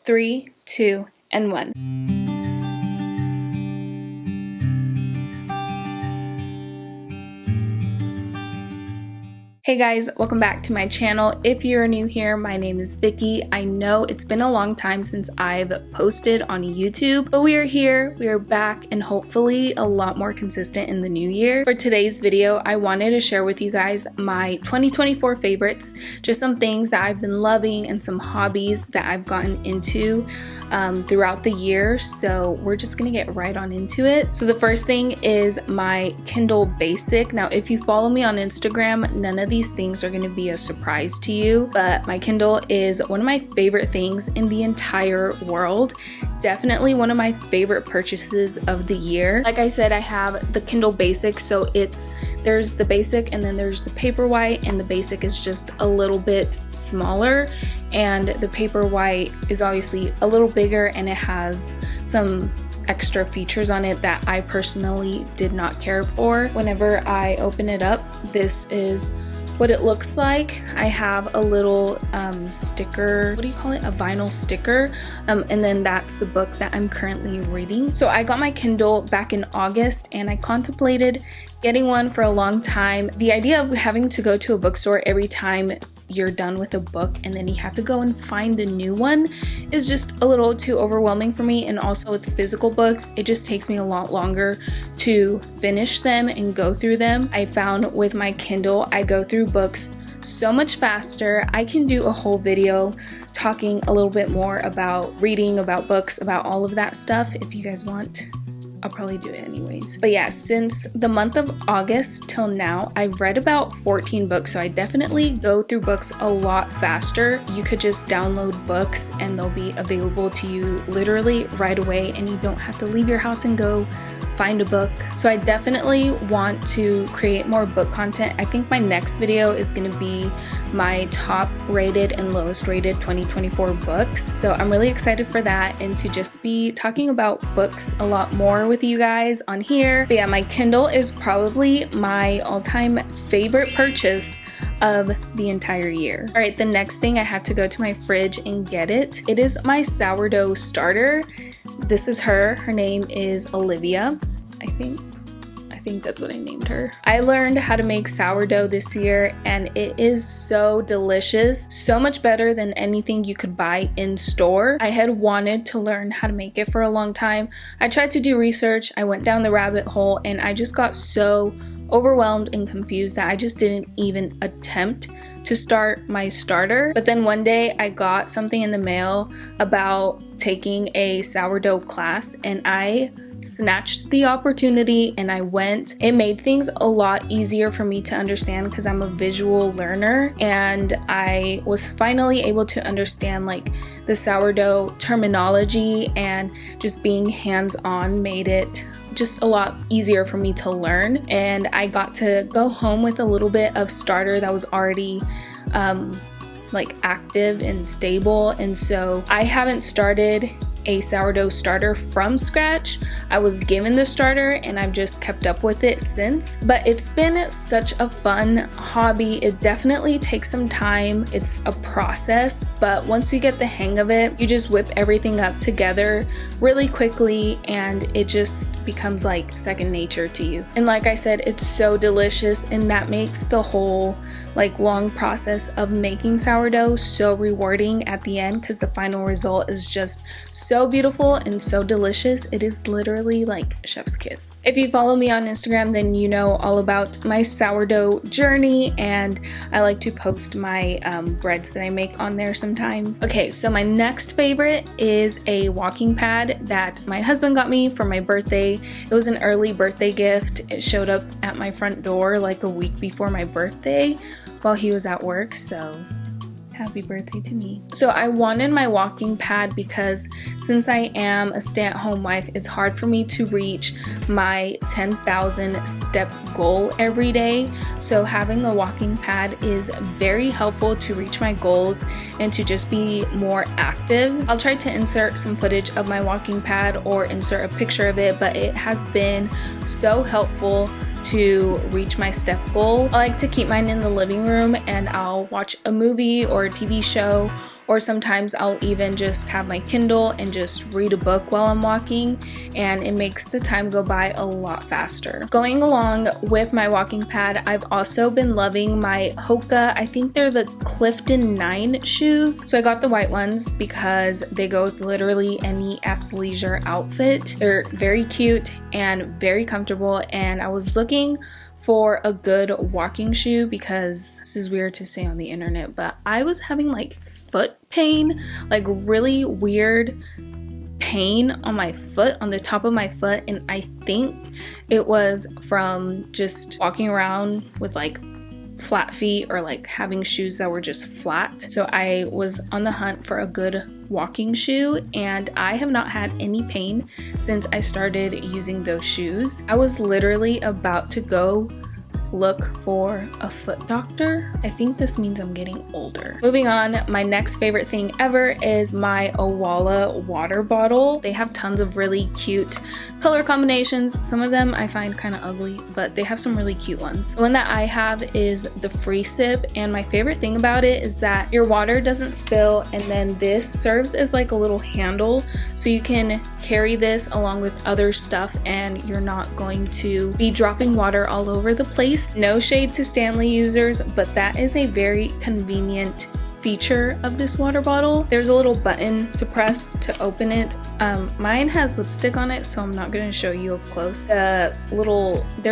3, 2, and 1. Hey guys, welcome back to my channel. If you're new here, my name is Vicky. I know it's been a long time since I've posted on YouTube, but we are here, we are back, and hopefully a lot more consistent in the new year. For today's video, I wanted to share with you guys my 2024 favorites, just some things that I've been loving and some hobbies that I've gotten into throughout the year. So we're just gonna get right on into it. So the first thing is my Kindle Basic. Now, if you follow me on Instagram, none of these things are going to be a surprise to you, but my Kindle is one of my favorite things in the entire world. Definitely one of my favorite purchases of the year. Like I said, I have the Kindle Basic, so there's the Basic and then there's the Paperwhite, and the Basic is just a little bit smaller, and the Paperwhite is obviously a little bigger and it has some extra features on it that I personally did not care for. Whenever I open it up, this is what it looks like. I have a little sticker, what do you call it? A vinyl sticker. And then that's the book that I'm currently reading. So I got my Kindle back in August and I contemplated getting one for a long time. The idea of having to go to a bookstore every time you're done with a book and then you have to go and find a new one is just a little too overwhelming for me. And also with physical books, it just takes me a lot longer to finish them and go through them. I found with my Kindle, I go through books so much faster. I can do a whole video talking a little bit more about reading, about books, about all of that stuff if you guys want. I'll probably do it anyways. But yeah, since the month of August till now, I've read about 14 books, so I definitely go through books a lot faster. You could just download books and they'll be available to you literally right away, and you don't have to leave your house and go find a book. So I definitely want to create more book content. I think my next video is going to be my top rated and lowest rated 2024 books. So I'm really excited for that and to just be talking about books a lot more with you guys on here. But yeah, my Kindle is probably my all-time favorite purchase of the entire year. All right, the next thing, I had to go to my fridge and get it. It is my sourdough starter. This is her. Her name is Olivia, I think that's what I named her. I learned how to make sourdough this year and it is so delicious. So much better than anything you could buy in store. I had wanted to learn how to make it for a long time. I tried to do research, I went down the rabbit hole, and I just got so overwhelmed and confused that I just didn't even attempt to start my starter. But then one day I got something in the mail about taking a sourdough class and I snatched the opportunity and I went. It made things a lot easier for me to understand because I'm a visual learner, and I was finally able to understand like the sourdough terminology, and just being hands-on made it just a lot easier for me to learn. And I got to go home with a little bit of starter that was already like active and stable, and so I haven't started a sourdough starter from scratch. I was given the starter and I've just kept up with it since. But it's been such a fun hobby. It definitely takes some time. It's a process, but once you get the hang of it, you just whip everything up together really quickly and it just becomes like second nature to you. And like I said, it's so delicious, and that makes the whole like long process of making sourdough so rewarding at the end, because the final result is just so beautiful and so delicious. It is literally like chef's kiss. If you follow me on Instagram, then you know all about my sourdough journey, and I like to post my breads that I make on there sometimes. Okay, so my next favorite is a walking pad that my husband got me for my birthday. It was an early birthday gift. It showed up at my front door like a week before my birthday while he was at work, so happy birthday to me. So I wanted my walking pad because since I am a stay-at-home wife, it's hard for me to reach my 10,000 step goal every day. So having a walking pad is very helpful to reach my goals and to just be more active. I'll try to insert some footage of my walking pad or insert a picture of it, but it has been so helpful to reach my step goal. I like to keep mine in the living room and I'll watch a movie or a TV show or sometimes I'll even just have my Kindle and just read a book while I'm walking, and it makes the time go by a lot faster. Going along with my walking pad, I've also been loving my Hoka, I think they're the Clifton 9 shoes. So I got the white ones because they go with literally any athleisure outfit. They're very cute and very comfortable, and I was looking for a good walking shoe because this is weird to say on the internet, but I was having like foot pain, like really weird pain on my foot, on the top of my foot, and I think it was from just walking around with like flat feet or like having shoes that were just flat. So I was on the hunt for a good walking shoe, and I have not had any pain since I started using those shoes. I was literally about to go look for a foot doctor. I think this means I'm getting older. Moving on, my next favorite thing ever is my Owala water bottle. They have tons of really cute color combinations. Some of them I find kind of ugly, but they have some really cute ones. The one that I have is the free sip, and my favorite thing about it is that your water doesn't spill, and then this serves as like a little handle so you can carry this along with other stuff and you're not going to be dropping water all over the place. No shade to Stanley users, but that is a very convenient feature of this water bottle. There's a little button to press to open it. Mine has lipstick on it, so I'm not going to show you up close. There's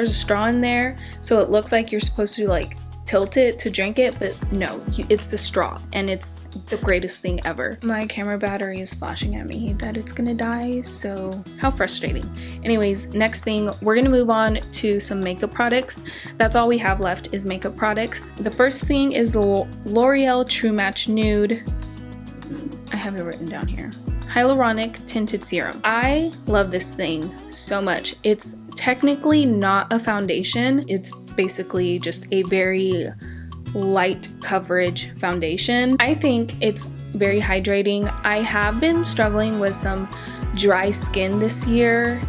a straw in there, so it looks like you're supposed to like tilt it to drink it, but no, it's the straw, and it's the greatest thing ever. My camera battery is flashing at me that it's gonna die, so how frustrating. Anyways, next thing, we're gonna move on to some makeup products. That's all we have left is makeup products. The first thing is the L'Oreal True Match Nude. I have it written down here. Hyaluronic Tinted Serum. I love this thing so much. It's technically not a foundation. It's basically just a very light coverage foundation. I think it's very hydrating. I have been struggling with some dry skin this year.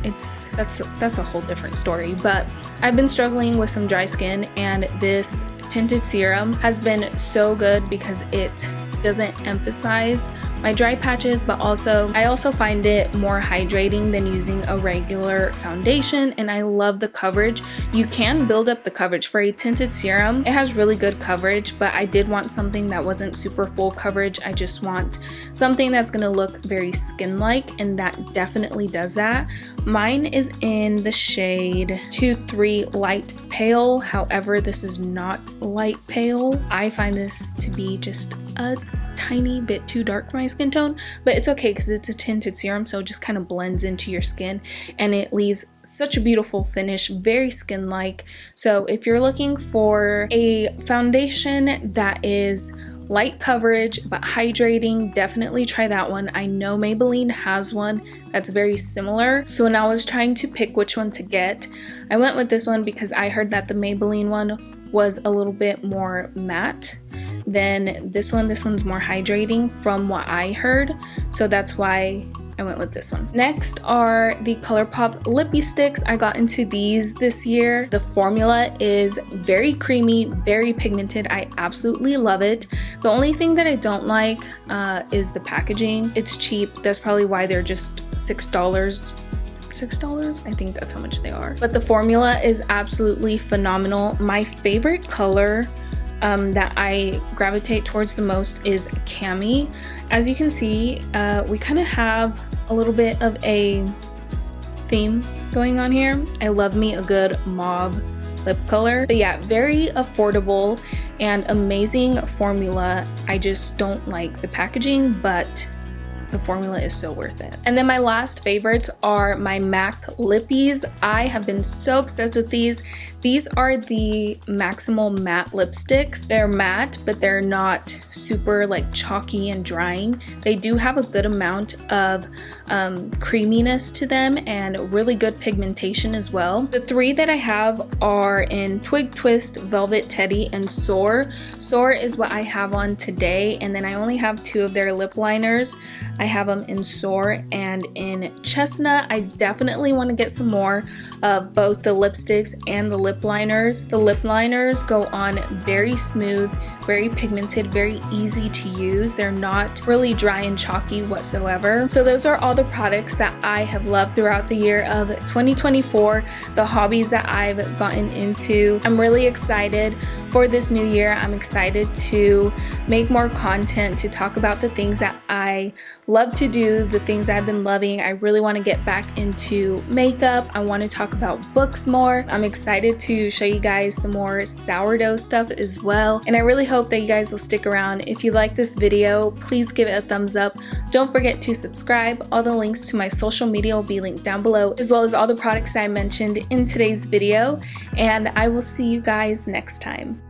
That's a whole different story, but I've been struggling with some dry skin, and this tinted serum has been so good because it doesn't emphasize my dry patches, but I also find it more hydrating than using a regular foundation, and I love the coverage. You can build up the coverage for a tinted serum. It has really good coverage, but I did want something that wasn't super full coverage. I just want something that's gonna look very skin-like, and that definitely does that. Mine is in the shade 2-3 Light Pale. However, this is not light pale. I find this to be just a tiny bit too dark for my skin tone, but it's okay because it's a tinted serum, so it just kind of blends into your skin and it leaves such a beautiful finish, very skin-like. So if you're looking for a foundation that is light coverage but hydrating, definitely try that one. I know Maybelline has one that's very similar, so when I was trying to pick which one to get, I went with this one because I heard that the Maybelline one was a little bit more matte than this one. This one's more hydrating from what I heard, so that's why I went with this one. Next are the ColourPop Lippy Sticks. I got into these this year. The formula is very creamy, very pigmented. I absolutely love it. The only thing that I don't like is the packaging. It's cheap. That's probably why they're just $6. $6? I think that's how much they are. But the formula is absolutely phenomenal. My favorite color that I gravitate towards the most is Cami. As you can see, we kind of have a little bit of a theme going on here. I love me a good mauve lip color. But yeah, very affordable and amazing formula. I just don't like the packaging, but the formula is so worth it. And then my last favorites are my MAC Lippies. I have been so obsessed with these. These are the Maximal Matte lipsticks. They're matte, but they're not super like chalky and drying. They do have a good amount of creaminess to them and really good pigmentation as well. The three that I have are in Twig Twist, Velvet Teddy, and Soar. Soar is what I have on today, and then I only have two of their lip liners. I have them in Soar and in Chestnut. I definitely want to get some more of both the lipsticks and the lip liners. The lip liners go on very smooth, very pigmented, very easy to use. They're not really dry and chalky whatsoever. So those are all the products that I have loved throughout the year of 2024, the hobbies that I've gotten into. I'm really excited for this new year. I'm excited to make more content, to talk about the things that I love to do, the things I've been loving. I really want to get back into makeup. I want to talk about books more. I'm excited to show you guys some more sourdough stuff as well. And I really hope that you guys will stick around. If you like this video, please give it a thumbs up. Don't forget to subscribe. All the links to my social media will be linked down below, as well as all the products that I mentioned in today's video. And I will see you guys next time.